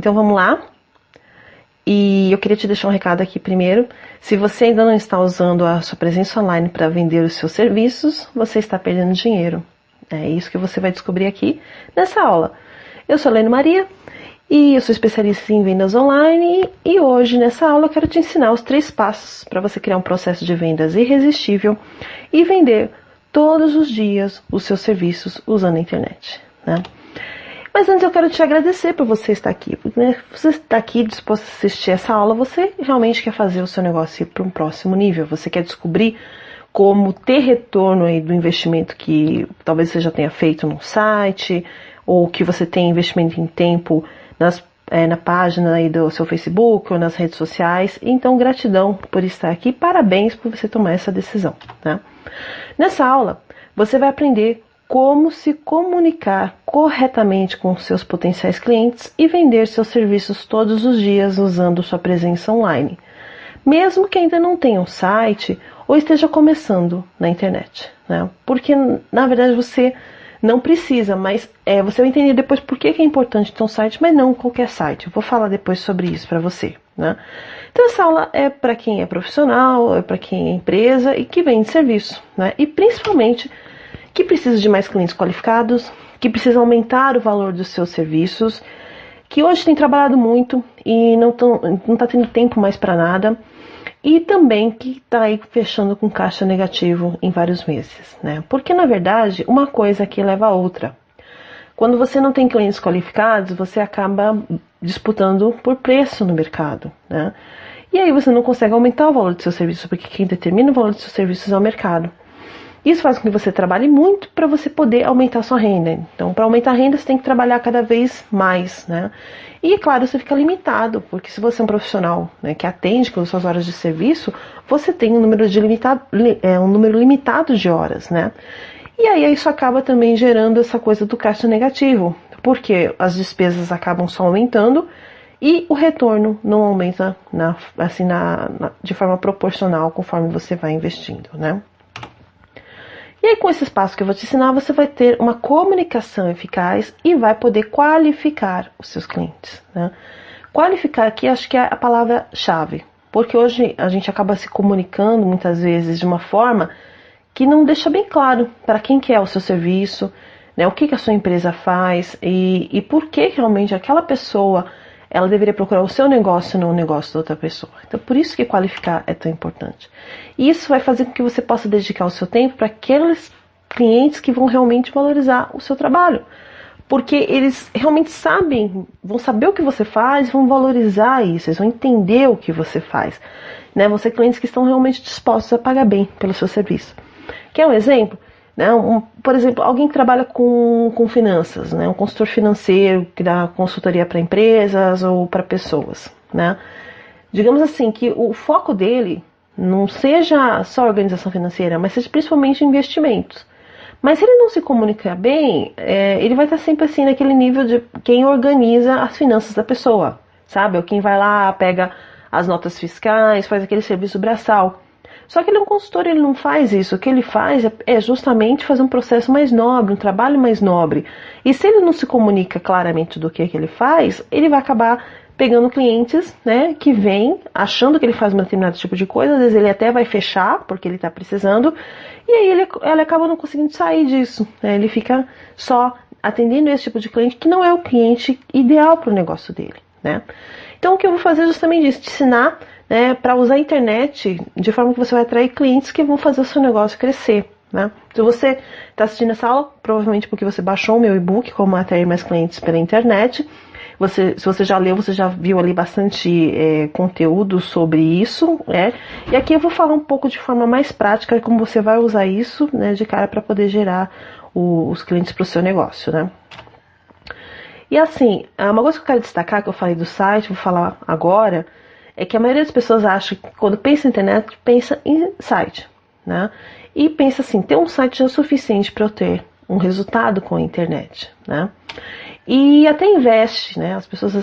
Então vamos lá. E eu queria te deixar um recado aqui primeiro. Se você ainda não está usando a sua presença online para vender os seus serviços, você está perdendo dinheiro. É isso que você vai descobrir aqui nessa aula. Eu sou a Lene Maria e eu sou especialista em vendas online e hoje nessa aula eu quero te ensinar os 3 passos para você criar um processo de vendas irresistível e vender todos os dias os seus serviços usando a internet, né? Mas antes eu quero te agradecer por você estar aqui, porque você está aqui disposto a assistir essa aula, você realmente quer fazer o seu negócio ir para um próximo nível, você quer descobrir como ter retorno aí do investimento que talvez você já tenha feito no site, ou que você tenha investimento em tempo na página aí do seu Facebook ou nas redes sociais. Então, gratidão por estar aqui, parabéns por você tomar essa decisão, né? Nessa aula, você vai aprender como se comunicar corretamente com seus potenciais clientes e vender seus serviços todos os dias usando sua presença online, mesmo que ainda não tenha um site ou esteja começando na internet, né? Porque, na verdade, você não precisa, mas você vai entender depois por que é importante ter um site, mas não qualquer site. Eu vou falar depois sobre isso para você, né? Então essa aula é para quem é profissional, é para quem é empresa e que vende serviço, né? E principalmente que precisa de mais clientes qualificados, que precisa aumentar o valor dos seus serviços, que hoje tem trabalhado muito e não está tendo tempo mais para nada, e também que está aí fechando com caixa negativo em vários meses, né? Porque na verdade uma coisa aqui leva a outra. Quando você não tem clientes qualificados, você acaba disputando por preço no mercado, né? E aí você não consegue aumentar o valor do seu serviço, porque quem determina o valor dos seus serviços é o mercado. Isso faz com que você trabalhe muito para você poder aumentar a sua renda. Então, para aumentar a renda, você tem que trabalhar cada vez mais, né? E, claro, você fica limitado, porque se você é um profissional, né, que atende com as suas horas de serviço, você tem um número limitado de horas, né? E aí isso acaba também gerando essa coisa do caixa negativo, porque as despesas acabam só aumentando e o retorno não aumenta de forma proporcional conforme você vai investindo, né? E aí, com esses passos que eu vou te ensinar, você vai ter uma comunicação eficaz e vai poder qualificar os seus clientes, né? Qualificar aqui acho que é a palavra-chave, porque hoje a gente acaba se comunicando muitas vezes de uma forma que não deixa bem claro para quem que é o seu serviço, né? O que a sua empresa faz e por que realmente aquela pessoa ela deveria procurar o seu negócio e não o negócio da outra pessoa. Então, por isso que qualificar é tão importante. E isso vai fazer com que você possa dedicar o seu tempo para aqueles clientes que vão realmente valorizar o seu trabalho. Porque eles realmente vão saber o que você faz, vão valorizar isso, eles vão entender o que você faz, né? Vão ser clientes que estão realmente dispostos a pagar bem pelo seu serviço. Quer um exemplo? Né? Por exemplo, alguém que trabalha com finanças, né? Um consultor financeiro que dá consultoria para empresas ou para pessoas, né? Digamos assim, que o foco dele não seja só organização financeira, mas seja principalmente investimentos. Mas se ele não se comunica bem, ele vai estar sempre assim naquele nível de quem organiza as finanças da pessoa, sabe? Ou quem vai lá, pega as notas fiscais, faz aquele serviço braçal. Só que ele é um consultor, ele não faz isso. O que ele faz é justamente fazer um processo mais nobre, um trabalho mais nobre. E se ele não se comunica claramente do que ele faz, ele vai acabar pegando clientes, né, que vêm achando que ele faz um determinado tipo de coisa. Às vezes ele até vai fechar, porque ele está precisando. E aí ele acaba não conseguindo sair disso, né? Ele fica só atendendo esse tipo de cliente que não é o cliente ideal para o negócio dele, né? Então o que eu vou fazer é justamente isso, te ensinar, né, para usar a internet de forma que você vai atrair clientes que vão fazer o seu negócio crescer, né? Se você está assistindo essa aula, provavelmente porque você baixou o meu e-book, como atrair mais clientes pela internet. Se você já leu, você já viu ali bastante conteúdo sobre isso, né? E aqui eu vou falar um pouco de forma mais prática como você vai usar isso, né, de cara para poder gerar os clientes para o seu negócio, né? E assim, uma coisa que eu quero destacar, que eu falei do site, vou falar agora, é que a maioria das pessoas acha que quando pensa em internet, pensa em site, né? E pensa assim, ter um site já é o suficiente para eu ter um resultado com a internet, né? E até investe, né? As pessoas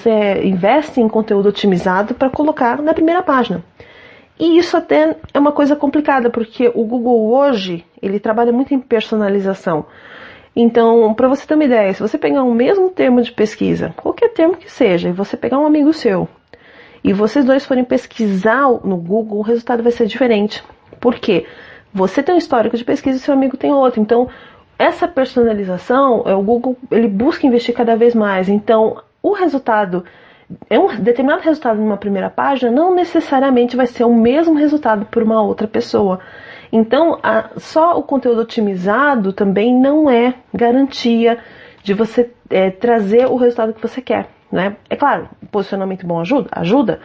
investem em conteúdo otimizado para colocar na primeira página. E isso até é uma coisa complicada, porque o Google hoje, ele trabalha muito em personalização. Então, para você ter uma ideia, se você pegar um mesmo termo de pesquisa, qualquer termo que seja, e você pegar um amigo seu, e vocês dois forem pesquisar no Google, o resultado vai ser diferente. Por quê? Você tem um histórico de pesquisa e seu amigo tem outro. Então, essa personalização, o Google, ele busca investir cada vez mais. Então, o resultado, um determinado resultado numa primeira página, não necessariamente vai ser o mesmo resultado por uma outra pessoa. Então, só o conteúdo otimizado também não é garantia de você trazer o resultado que você quer. Né? É claro, o posicionamento bom ajuda,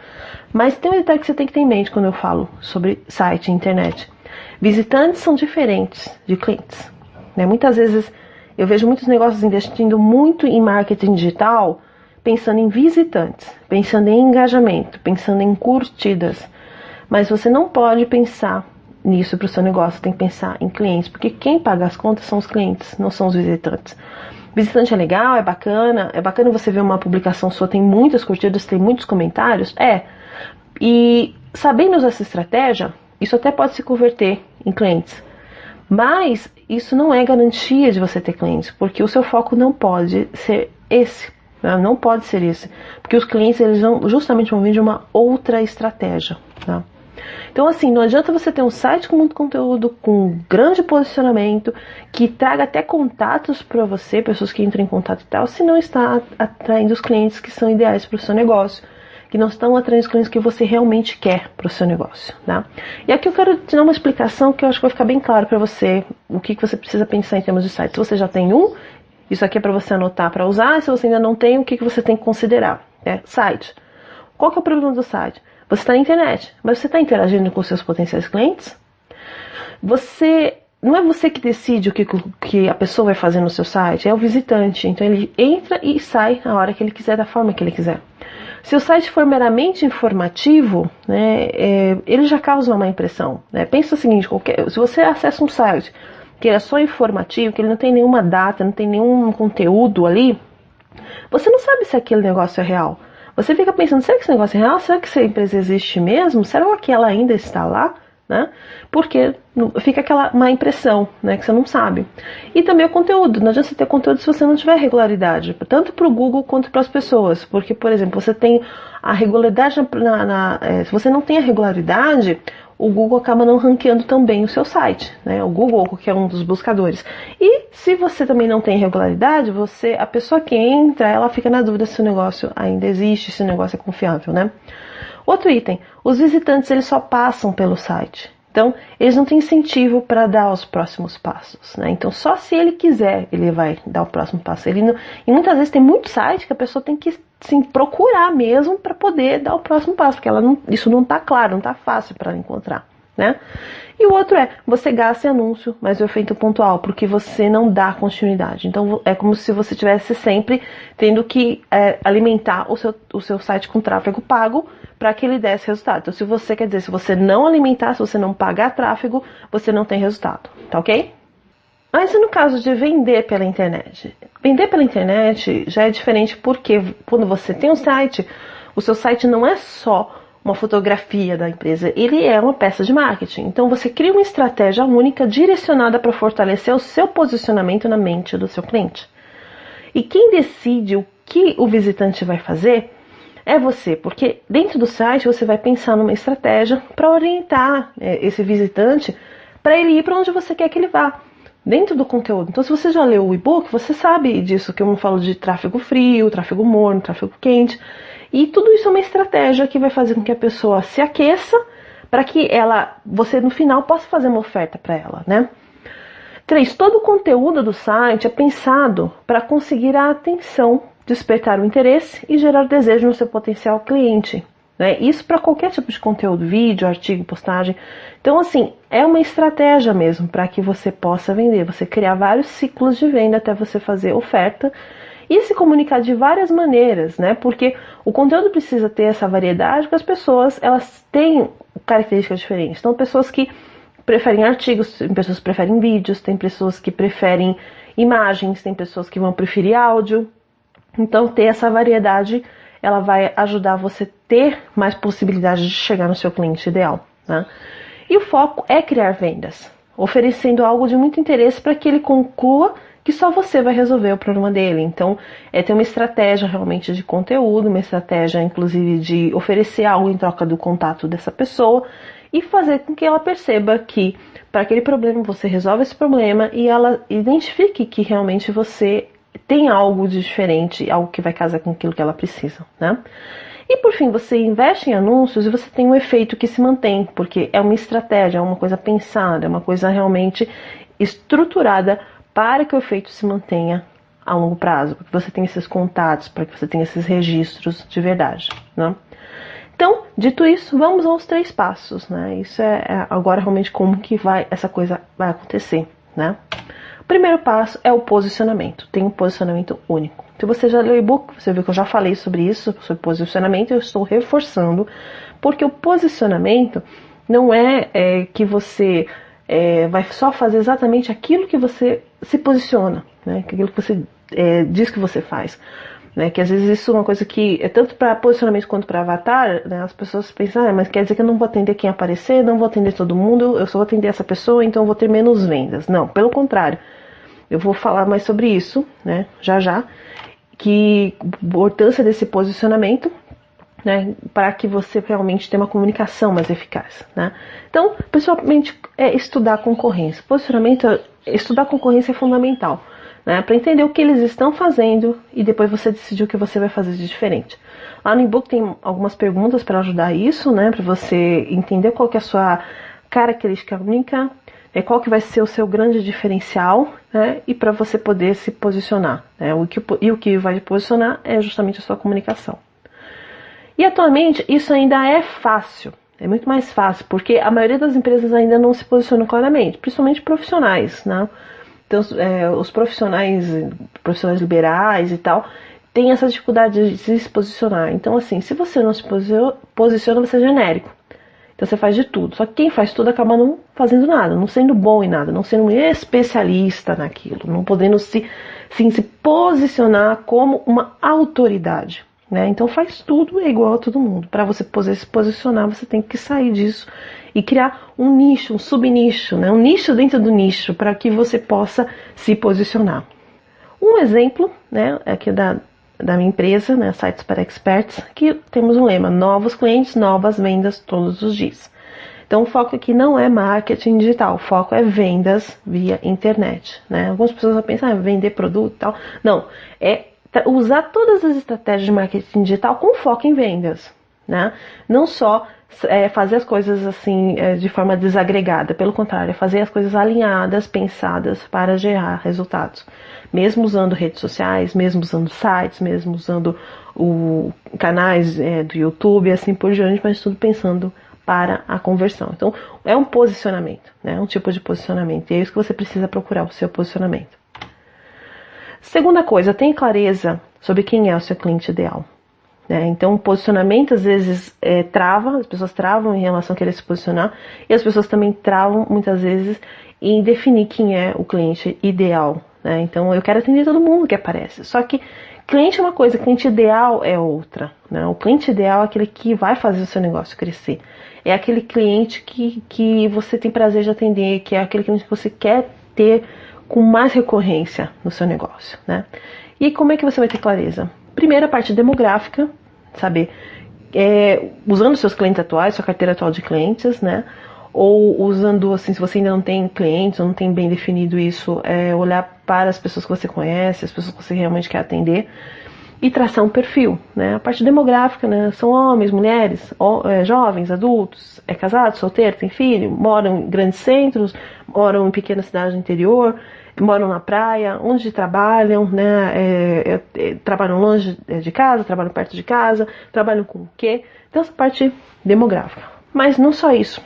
mas tem um detalhe que você tem que ter em mente quando eu falo sobre site e internet. Visitantes são diferentes de clientes. Né? Muitas vezes eu vejo muitos negócios investindo muito em marketing digital, pensando em visitantes, pensando em engajamento, pensando em curtidas. Mas você não pode pensar nisso para o seu negócio, tem que pensar em clientes, porque quem paga as contas são os clientes, não são os visitantes. Visitante é legal, é bacana você ver uma publicação sua, tem muitas curtidas, tem muitos comentários, e sabendo usar essa estratégia, isso até pode se converter em clientes, mas isso não é garantia de você ter clientes, porque o seu foco não pode ser esse, né? Não pode ser esse, porque os clientes eles justamente vão vir de uma outra estratégia, tá? Então assim, não adianta você ter um site com muito conteúdo, com grande posicionamento, que traga até contatos para você, pessoas que entram em contato e tal, se não está atraindo os clientes que são ideais para o seu negócio, que não estão atraindo os clientes que você realmente quer para o seu negócio, tá? E aqui eu quero te dar uma explicação que eu acho que vai ficar bem claro para você o que você precisa pensar em termos de site. Se você já tem um, isso aqui é para você anotar para usar, e se você ainda não tem, o que você tem que considerar, né? Site. Qual que é o problema do site? Você está na internet, mas você está interagindo com seus potenciais clientes? Não é você que decide o que a pessoa vai fazer no seu site, é o visitante. Então ele entra e sai a hora que ele quiser, da forma que ele quiser. Se o site for meramente informativo, né, ele já causa uma má impressão. Né? Pensa o seguinte, se você acessa um site que é só informativo, que ele não tem nenhuma data, não tem nenhum conteúdo ali, você não sabe se aquele negócio é real. Você fica pensando, será que esse negócio é real? Será que essa empresa existe mesmo? Será que ela ainda está lá? Né? Porque fica aquela má impressão, né, que você não sabe. E também o conteúdo. Não adianta você ter conteúdo se você não tiver regularidade, tanto para o Google quanto para as pessoas. Porque, por exemplo, você tem a regularidade, se você não tem a regularidade, o Google acaba não ranqueando também o seu site, né? O Google ou qualquer um dos buscadores. E se você também não tem regularidade, a pessoa que entra, ela fica na dúvida se o negócio ainda existe, se o negócio é confiável, né? Outro item, os visitantes eles só passam pelo site. Então, eles não têm incentivo para dar os próximos passos, né? Então, só se ele quiser, ele vai dar o próximo passo. E muitas vezes tem muito site que a pessoa tem que sim, procurar mesmo para poder dar o próximo passo, porque isso não está claro, não está fácil para ela encontrar, né? E o outro você gasta em anúncio, mas o efeito pontual, porque você não dá continuidade. Então, é como se você estivesse sempre tendo que alimentar o seu site com tráfego pago para que ele desse resultado. Então, se você não alimentar, se você não pagar tráfego, você não tem resultado, tá ok? Mas e no caso de vender pela internet? Vender pela internet já é diferente porque quando você tem um site, o seu site não é só uma fotografia da empresa, ele é uma peça de marketing. Então você cria uma estratégia única direcionada para fortalecer o seu posicionamento na mente do seu cliente. E quem decide o que o visitante vai fazer é você, porque dentro do site você vai pensar numa estratégia para orientar esse visitante para ele ir para onde você quer que ele vá. Dentro do conteúdo. Então, se você já leu o e-book, você sabe disso, que eu falo de tráfego frio, tráfego morno, tráfego quente. E tudo isso é uma estratégia que vai fazer com que a pessoa se aqueça para que você no final possa fazer uma oferta para ela, né? 3. Todo o conteúdo do site é pensado para conseguir a atenção, despertar o interesse e gerar desejo no seu potencial cliente. Né? Isso para qualquer tipo de conteúdo, vídeo, artigo, postagem. Então, assim, é uma estratégia mesmo para que você possa vender. Você criar vários ciclos de venda até você fazer oferta e se comunicar de várias maneiras, né? Porque o conteúdo precisa ter essa variedade, porque as pessoas, elas têm características diferentes. Então, pessoas que preferem artigos, tem pessoas que preferem vídeos, tem pessoas que preferem imagens, tem pessoas que vão preferir áudio. Então, ter essa variedade ela vai ajudar você a ter mais possibilidade de chegar no seu cliente ideal, né? E o foco é criar vendas, oferecendo algo de muito interesse para que ele conclua que só você vai resolver o problema dele. Então, ter uma estratégia realmente de conteúdo, uma estratégia inclusive de oferecer algo em troca do contato dessa pessoa e fazer com que ela perceba que para aquele problema você resolve esse problema e ela identifique que realmente você tem algo de diferente, algo que vai casar com aquilo que ela precisa, né? E por fim, você investe em anúncios e você tem um efeito que se mantém, porque é uma estratégia, é uma coisa pensada, é uma coisa realmente estruturada para que o efeito se mantenha a longo prazo, para que você tenha esses contatos, para que você tenha esses registros de verdade, né? Então, dito isso, vamos aos 3 passos, né? Isso é agora realmente como que essa coisa vai acontecer, né? O primeiro passo é o posicionamento. Tem um posicionamento único. Se você já leu o e-book, você viu que eu já falei sobre isso, sobre posicionamento, eu estou reforçando, porque o posicionamento não é que você vai só fazer exatamente aquilo que você se posiciona, né? Aquilo que você diz que você faz. Né, que às vezes isso é uma coisa que é tanto para posicionamento quanto para avatar, né, as pessoas pensam, mas quer dizer que eu não vou atender quem aparecer, não vou atender todo mundo, eu só vou atender essa pessoa, então eu vou ter menos vendas. Não, pelo contrário, eu vou falar mais sobre isso, né, já, que a importância desse posicionamento, né, para que você realmente tenha uma comunicação mais eficaz, né. Então, principalmente estudar a concorrência. Posicionamento, estudar a concorrência é fundamental, né, para entender o que eles estão fazendo e depois você decidir o que você vai fazer de diferente. Lá no e-book tem algumas perguntas para ajudar isso, né, para você entender qual que é a sua característica única, qual que vai ser o seu grande diferencial, né, e para você poder se posicionar, né, o que vai te posicionar é justamente a sua comunicação. E atualmente isso ainda é fácil, é muito mais fácil, porque a maioria das empresas ainda não se posicionam claramente, principalmente profissionais, né. Então, os profissionais liberais e tal, têm essa dificuldade de se posicionar. Então, assim, se você não se posiciona, você é genérico. Então, você faz de tudo. Só que quem faz tudo acaba não fazendo nada, não sendo bom em nada, não sendo um especialista naquilo, não podendo se posicionar como uma autoridade, né? Então, faz tudo igual a todo mundo. Para você poder se posicionar, você tem que sair disso e criar um nicho, um subnicho, né? Um nicho dentro do nicho, para que você possa se posicionar. Um exemplo, né, aqui da minha empresa, né, Sites para Experts, que temos um lema: novos clientes, novas vendas todos os dias. Então o foco aqui não é marketing digital, o foco é vendas via internet, né? Algumas pessoas vão pensar, vender produto e tal. Não, é usar todas as estratégias de marketing digital com foco em vendas, né? Não só fazer as coisas assim de forma desagregada, pelo contrário, fazer as coisas alinhadas, pensadas para gerar resultados, mesmo usando redes sociais, mesmo usando sites, mesmo usando canais do YouTube, assim por diante, mas tudo pensando para a conversão. Então é um posicionamento, né? Um tipo de posicionamento, e é isso que você precisa procurar, o seu posicionamento. Segunda coisa, tenha clareza sobre quem é o seu cliente ideal. Então o posicionamento às vezes trava, as pessoas travam em relação a querer se posicionar, e as pessoas também travam muitas vezes em definir quem é o cliente ideal, né? Então eu quero atender todo mundo que aparece, só que cliente é uma coisa, cliente ideal é outra, né? O cliente ideal é aquele que vai fazer o seu negócio crescer, é aquele cliente que você tem prazer de atender, que é aquele cliente que você quer ter com mais recorrência no seu negócio, né? E como é que você vai ter clareza? Primeira parte demográfica, saber, usando seus clientes atuais, sua carteira atual de clientes, né? Ou usando, assim, se você ainda não tem clientes, ou não tem bem definido isso, olhar para as pessoas que você conhece, as pessoas que você realmente quer atender, e traçar um perfil, né? A parte demográfica, né? São homens, mulheres, jovens, adultos, casados, solteiros, tem filho, moram em grandes centros, moram em pequena cidade do interior, moram na praia, onde trabalham, né? Trabalham longe de casa, trabalham perto de casa, trabalham com o quê? Então essa parte demográfica. Mas não só isso,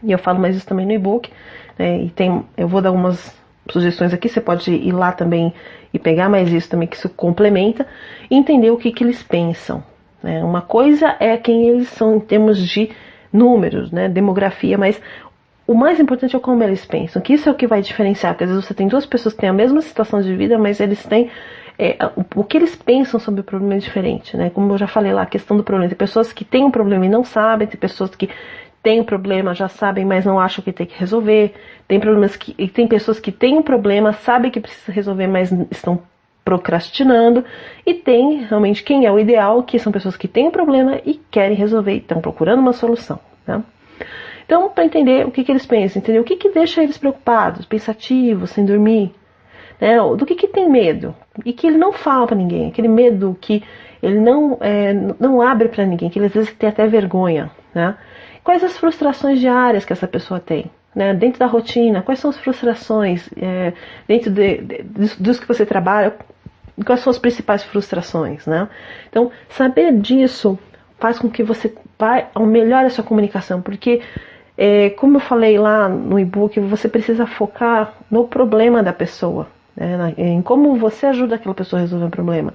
e eu falo mais isso também no e-book, né? Eu vou dar algumas sugestões aqui, você pode ir lá também e pegar mais isso também, que isso complementa, e entender o que eles pensam, né? Uma coisa é quem eles são em termos de números, né? Demografia, mas o mais importante é como eles pensam, que isso é o que vai diferenciar, porque às vezes você tem duas pessoas que têm a mesma situação de vida, mas eles têm o que eles pensam sobre o problema é diferente, né? Como eu já falei lá, a questão do problema, tem pessoas que têm um problema e não sabem, tem pessoas que têm o problema, já sabem, mas não acham que tem que resolver. Tem pessoas que têm um problema, sabem que precisa resolver, mas estão procrastinando. E tem realmente quem é o ideal, que são pessoas que têm um problema e querem resolver, estão procurando uma solução, né? Então, para entender o que eles pensam, entender o que deixa eles preocupados, pensativos, sem dormir, né? Do que tem medo e que ele não fala para ninguém, aquele medo que ele não abre para ninguém, que ele às vezes tem até vergonha, né? Quais as frustrações diárias que essa pessoa tem, né? Dentro da rotina, quais são as frustrações dentro dos que você trabalha, quais são as principais frustrações, né? Então, saber disso faz com que você melhore a sua comunicação, porque como eu falei lá no e-book, você precisa focar no problema da pessoa, né, em como você ajuda aquela pessoa a resolver o problema.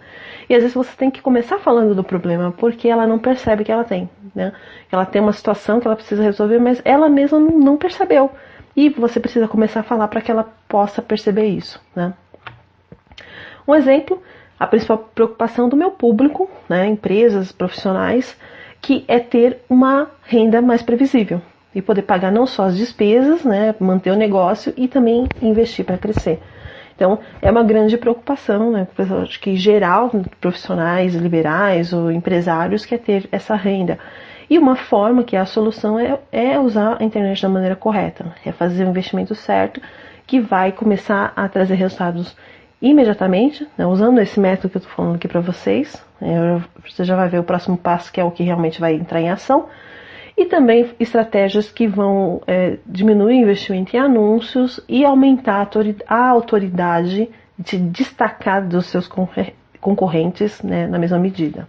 E às vezes você tem que começar falando do problema, porque ela não percebe que ela tem, né? Ela tem uma situação que ela precisa resolver, mas ela mesma não percebeu. E você precisa começar a falar para que ela possa perceber isso, né? Um exemplo, a principal preocupação do meu público, né, empresas, profissionais, que é ter uma renda mais previsível e poder pagar não só as despesas, né, manter o negócio e também investir para crescer. Então, é uma grande preocupação, né, acho que geral, profissionais, liberais ou empresários, quer ter essa renda. E uma forma que a solução é usar a internet da maneira correta, é fazer o investimento certo, que vai começar a trazer resultados imediatamente, né, usando esse método que eu estou falando aqui para vocês. Você já vai ver o próximo passo, que é o que realmente vai entrar em ação. E também estratégias que vão diminuir o investimento em anúncios e aumentar a autoridade de destacar dos seus concorrentes, né, na mesma medida.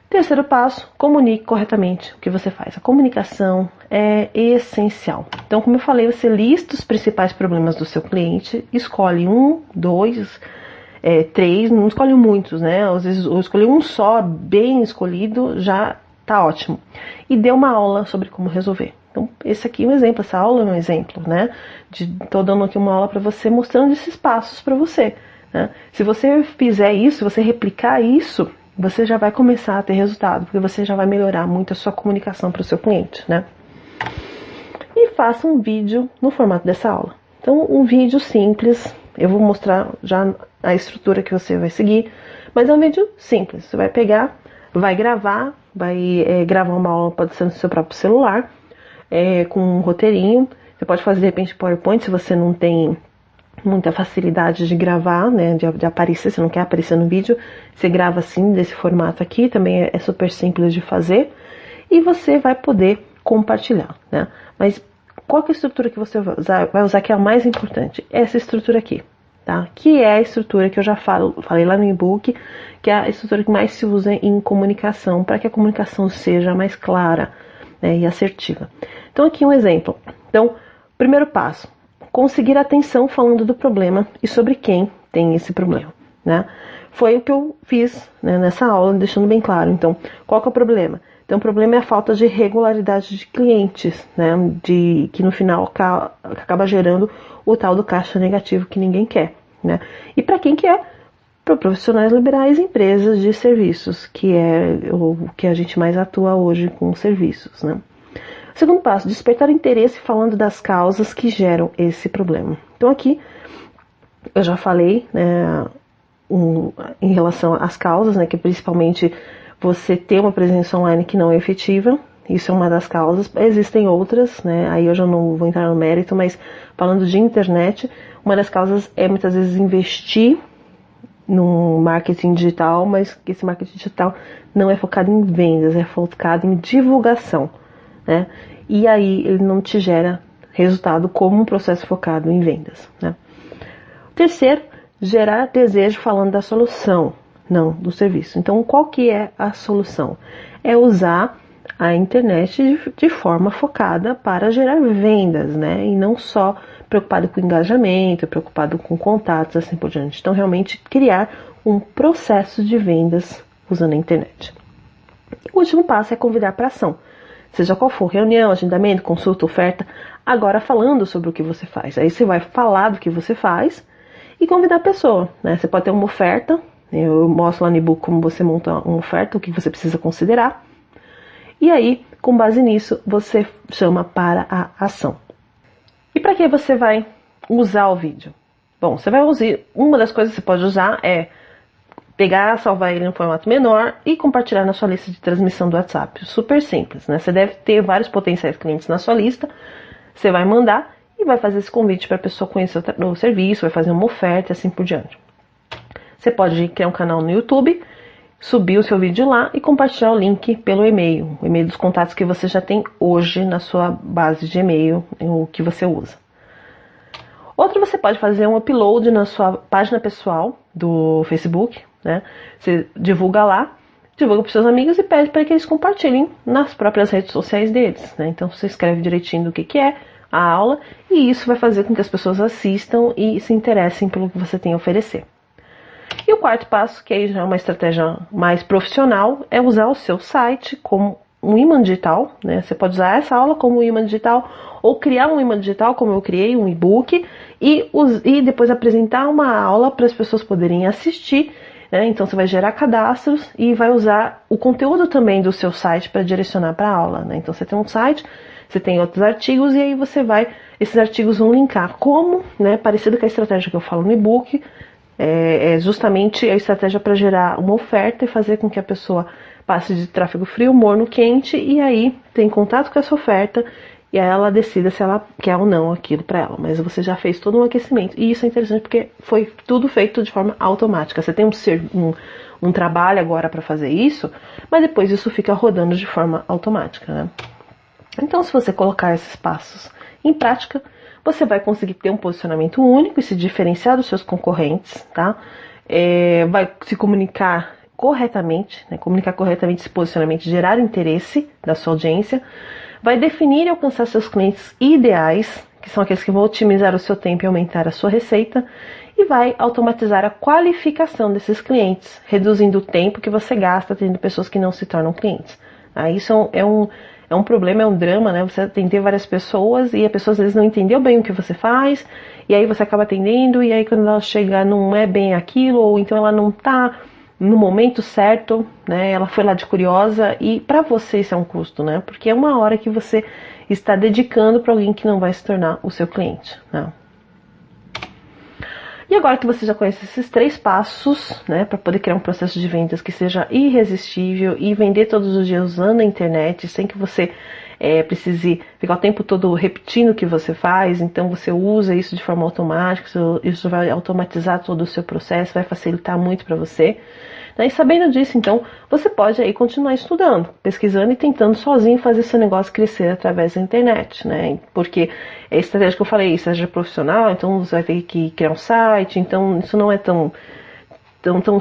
Terceiro passo, comunique corretamente o que você faz. A comunicação é essencial. Então, como eu falei, você lista os principais problemas do seu cliente, escolhe 1, 2, 3, não escolhe muitos, né? Às vezes eu escolhi um só, bem escolhido, já tá ótimo. E dê uma aula sobre como resolver. Então, esse aqui é um exemplo, essa aula é um exemplo, né? Tô dando aqui uma aula para você, mostrando esses passos para você, né? Se você fizer isso, se você replicar isso, você já vai começar a ter resultado, porque você já vai melhorar muito a sua comunicação para o seu cliente, né? E faça um vídeo no formato dessa aula. Então, um vídeo simples, eu vou mostrar já a estrutura que você vai seguir, mas é um vídeo simples. Você vai pegar, vai gravar uma aula, pode ser no seu próprio celular, com um roteirinho. Você pode fazer de repente PowerPoint, se você não tem muita facilidade de gravar, né, de aparecer, você não quer aparecer no vídeo, você grava assim, desse formato aqui, também é super simples de fazer, e você vai poder compartilhar, né? Mas qual que é a estrutura que você vai usar que é a mais importante? Essa estrutura aqui, tá? Que é a estrutura que eu já falei lá no e-book, que é a estrutura que mais se usa em comunicação, para que a comunicação seja mais clara, né, e assertiva. Então aqui um exemplo. Então, primeiro passo, conseguir atenção falando do problema e sobre quem tem esse problema, né? Foi o que eu fiz, né, nessa aula, deixando bem claro. Então, qual que é o problema? Então, o problema é a falta de regularidade de clientes, né, que no final acaba gerando o tal do caixa negativo que ninguém quer, né? E para quem quer? Para profissionais liberais e empresas de serviços, que é o que a gente mais atua hoje com serviços, né? Segundo passo, despertar interesse falando das causas que geram esse problema. Então aqui eu já falei, né, em relação às causas, né, que principalmente você ter uma presença online que não é efetiva, isso é uma das causas. Existem outras, né, aí eu já não vou entrar no mérito, mas falando de internet, uma das causas é muitas vezes investir no marketing digital, mas que esse marketing digital não é focado em vendas, é focado em divulgação, né? E aí ele não te gera resultado como um processo focado em vendas, né? Terceiro, gerar desejo falando da solução, não do serviço. Então, qual que é a solução? É usar a internet de forma focada para gerar vendas, né? E não só preocupado com engajamento, preocupado com contatos, assim por diante. Então, realmente criar um processo de vendas usando a internet. O último passo é convidar para ação. Seja qual for, reunião, agendamento, consulta, oferta, agora falando sobre o que você faz. Aí você vai falar do que você faz e convidar a pessoa, né? Você pode ter uma oferta, eu mostro lá no e-book como você monta uma oferta, o que você precisa considerar. E aí, Com base nisso, você chama para a ação. E para que você vai usar o vídeo? Bom, você vai usar, uma das coisas que você pode usar é pegar, salvar ele em formato menor e compartilhar na sua lista de transmissão do WhatsApp. Super simples, né? Você deve ter vários potenciais clientes na sua lista, você vai mandar e vai fazer esse convite para a pessoa conhecer o serviço, vai fazer uma oferta e assim por diante. Você pode criar um canal no YouTube, subir o seu vídeo lá e compartilhar o link pelo e-mail, o e-mail dos contatos que você já tem hoje na sua base de e-mail, o que você usa. Outro, você pode fazer um upload na sua página pessoal do Facebook, né? Você divulga lá, divulga para os seus amigos e pede para que eles compartilhem nas próprias redes sociais deles, né? Então você escreve direitinho do que é a aula e isso vai fazer com que as pessoas assistam e se interessem pelo que você tem a oferecer. E o quarto passo, que aí já é uma estratégia mais profissional, é usar o seu site como um imã digital, né? Você pode usar essa aula como um imã digital ou criar um imã digital, como eu criei, um e-book, e depois apresentar uma aula para as pessoas poderem assistir, né? Então você vai gerar cadastros e vai usar o conteúdo também do seu site para direcionar para a aula, né? Então você tem um site, você tem outros artigos e aí esses artigos vão linkar como, né? Parecido com a estratégia que eu falo no e-book, é justamente a estratégia para gerar uma oferta e fazer com que a pessoa passe de tráfego frio, morno, quente e aí tem contato com essa oferta e aí ela decida se ela quer ou não aquilo para ela. Mas você já fez todo um aquecimento e isso é interessante porque foi tudo feito de forma automática. Você tem um trabalho agora para fazer isso, mas depois isso fica rodando de forma automática, né? Então, se você colocar esses passos em prática, você vai conseguir ter um posicionamento único e se diferenciar dos seus concorrentes, tá? Vai se comunicar corretamente, né? Comunicar corretamente esse posicionamento, gerar interesse da sua audiência, vai definir e alcançar seus clientes ideais, que são aqueles que vão otimizar o seu tempo e aumentar a sua receita, e vai automatizar a qualificação desses clientes, reduzindo o tempo que você gasta tendo pessoas que não se tornam clientes. Isso é um problema, é um drama, né? Você atender várias pessoas e a pessoa às vezes não entendeu bem o que você faz, e aí você acaba atendendo, e aí quando ela chega não é bem aquilo, ou então ela não tá no momento certo, né? Ela foi lá de curiosa, e para você isso é um custo, né? Porque é uma hora que você está dedicando para alguém que não vai se tornar o seu cliente, né? E agora que você já conhece esses 3 passos, né, para poder criar um processo de vendas que seja irresistível e vender todos os dias usando a internet, sem que você precise ficar o tempo todo repetindo o que você faz, então você usa isso de forma automática, isso vai automatizar todo o seu processo, vai facilitar muito para você. E sabendo disso, então, você pode aí continuar estudando, pesquisando e tentando sozinho fazer seu negócio crescer através da internet, né? Porque a estratégia que eu falei, estratégia profissional, então você vai ter que criar um site, então isso não é tão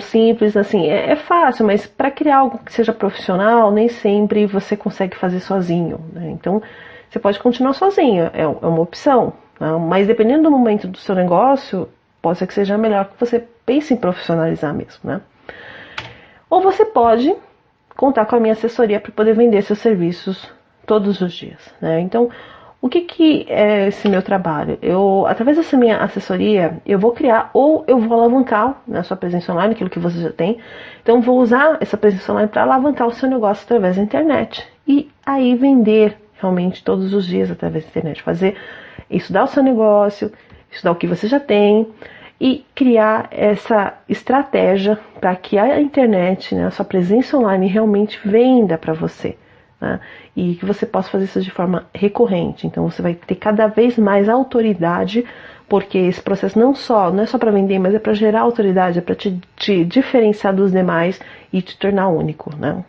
simples, assim, é fácil, mas para criar algo que seja profissional, nem sempre você consegue fazer sozinho, né? Então, você pode continuar sozinho, é uma opção, né? Mas dependendo do momento do seu negócio, pode ser que seja melhor que você pense em profissionalizar mesmo, né? Ou você pode contar com a minha assessoria para poder vender seus serviços todos os dias, né? Então, o que é esse meu trabalho? Através dessa minha assessoria, eu vou criar ou eu vou alavancar a sua presença online, aquilo que você já tem. Então, vou usar essa presença online para alavancar o seu negócio através da internet. E aí vender realmente todos os dias através da internet. Estudar o seu negócio, estudar o que você já tem e criar essa estratégia para que a internet, né, a sua presença online realmente venda para você, né, e que você possa fazer isso de forma recorrente. Então você vai ter cada vez mais autoridade, porque esse processo não é só para vender, mas é para gerar autoridade, é para te diferenciar dos demais e te tornar único, né?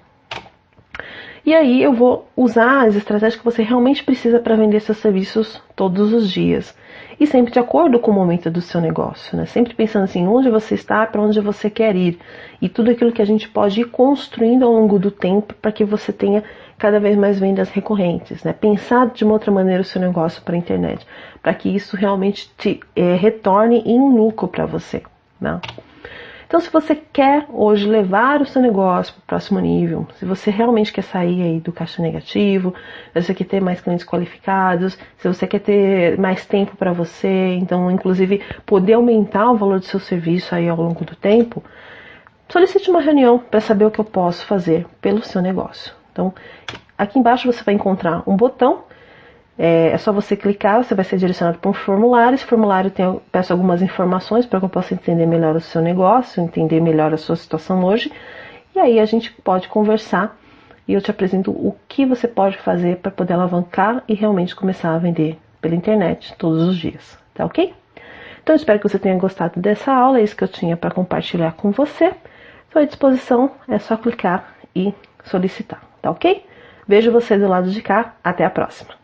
E aí eu vou usar as estratégias que você realmente precisa para vender seus serviços todos os dias. E sempre de acordo com o momento do seu negócio, né? Sempre pensando assim, onde você está, para onde você quer ir. E tudo aquilo que a gente pode ir construindo ao longo do tempo para que você tenha cada vez mais vendas recorrentes, né? Pensar de uma outra maneira o seu negócio para a internet, para que isso realmente te retorne em lucro para você, né? Então, se você quer hoje levar o seu negócio para o próximo nível, se você realmente quer sair aí do caixa negativo, se você quer ter mais clientes qualificados, se você quer ter mais tempo para você, então, inclusive, poder aumentar o valor do seu serviço aí ao longo do tempo, solicite uma reunião para saber o que eu posso fazer pelo seu negócio. Então, Aqui embaixo você vai encontrar um botão, é só você clicar, você vai ser direcionado para um formulário. Esse formulário eu peço algumas informações para que eu possa entender melhor o seu negócio, entender melhor a sua situação hoje, e aí a gente pode conversar e eu te apresento o que você pode fazer para poder alavancar e realmente começar a vender pela internet todos os dias, tá ok? Então eu espero que você tenha gostado dessa aula, é isso que eu tinha para compartilhar com você. Estou à disposição, é só clicar e solicitar, tá ok? Vejo você do lado de cá, até a próxima!